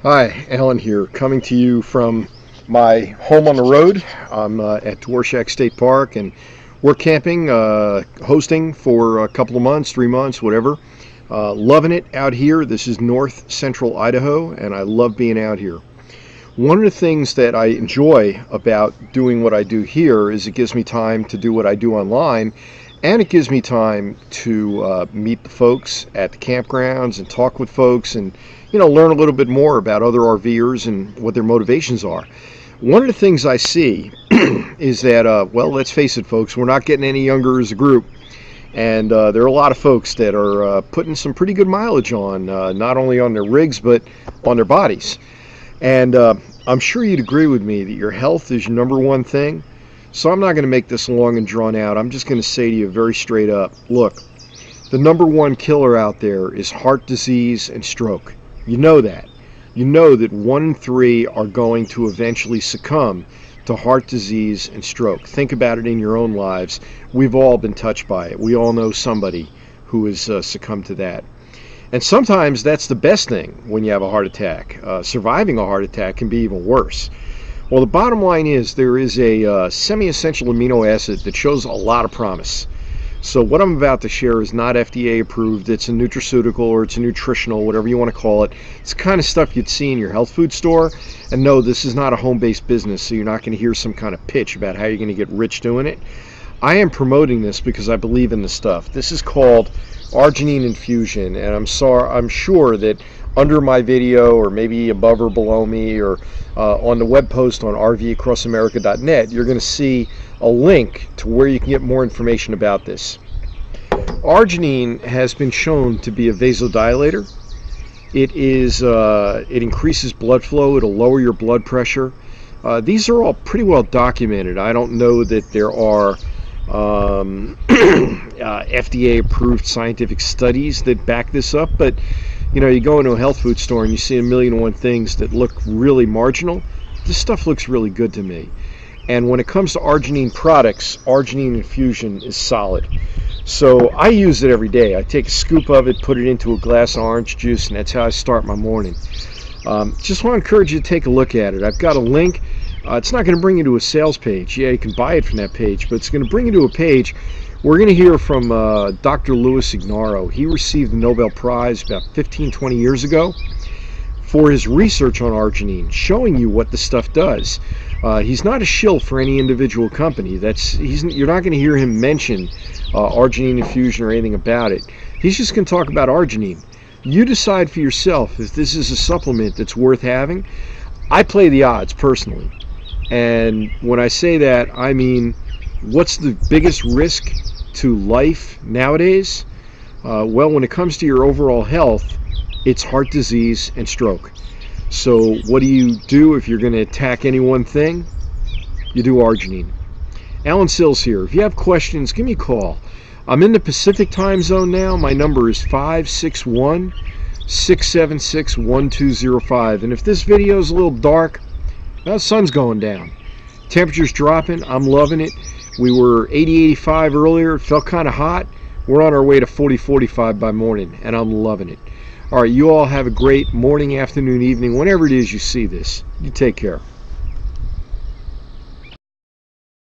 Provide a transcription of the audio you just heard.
Hi, Alan here, coming to you from my home on the road. I'm at Dworshak State Park, and we're camping, hosting for a couple of months, 3 months, whatever. Loving it out here. This is north central Idaho, and I love being out here. One of the things that I enjoy about doing what I do here is it gives me time to do what I do online, and it gives me time to meet the folks at the campgrounds and talk with folks and, learn a little bit more about other RV'ers and what their motivations are. One of the things I see is that, well, let's face it, folks, we're not getting any younger as a group. And there are a lot of folks that are putting some pretty good mileage on, not only on their rigs, but on their bodies. And I'm sure you'd agree with me that your health is your number one thing. So I'm not going to make this long and drawn out. I'm just going to say to you very straight up, look, the number one killer out there is heart disease and stroke. You know that. You know that 1 in 3 are going to eventually succumb to heart disease and stroke. Think about it in your own lives. We've all been touched by it. We all know somebody who has succumbed to that. And sometimes that's the best thing when you have a heart attack. Surviving a heart attack can be even worse. Well, the bottom line is there is a semi-essential amino acid that shows a lot of promise. So what I'm about to share is not FDA approved. It's a nutraceutical or it's a nutritional, whatever you want to call it. It's the kind of stuff you'd see in your health food store. And no, this is not a home-based business, so you're not going to hear some kind of pitch about how you're going to get rich doing it. I am promoting this because I believe in the stuff. This is called arginine infusion, and I'm sure that under my video, or maybe above or below me, or on the web post on rvacrossamerica.net, you're going to see a link to where you can get more information about this. Arginine has been shown to be a vasodilator. It increases blood flow. It'll lower your blood pressure. These are all pretty well documented. I don't know that there are FDA approved scientific studies that back this up, but you go into a health food store and you see 1,000,001 things that look really marginal. This stuff looks really good to me. And when it comes to arginine products, arginine infusion is solid. So I use it every day. I take a scoop of it, put it into a glass of orange juice, and that's how I start my morning. Just want to encourage you to take a look at it. I've got a link. It's not going to bring you to a sales page. Yeah, you can buy it from that page, but it's going to bring you to a page. We're going to hear from Dr. Louis Ignarro. He received the Nobel Prize about 15-20 years ago for his research on arginine, showing you what the stuff does. He's not a shill for any individual company. You're not going to hear him mention arginine infusion or anything about it. He's just going to talk about arginine. You decide for yourself if this is a supplement that's worth having. I play the odds personally. And when I say that, I mean, what's the biggest risk to life nowadays? Well, when it comes to your overall health, it's heart disease and stroke. So what do you do if you're going to attack any one thing? You do arginine. Alan Sills here. If you have questions, give me a call. I'm in the Pacific time zone now. My number is 561-676-1205. And if this video is a little dark, the sun's going down. Temperature's dropping. I'm loving it. We were 80-85 earlier. It felt kind of hot. We're on our way to 40-45 by morning, and I'm loving it. All right, you all have a great morning, afternoon, evening, whenever it is you see this. You take care.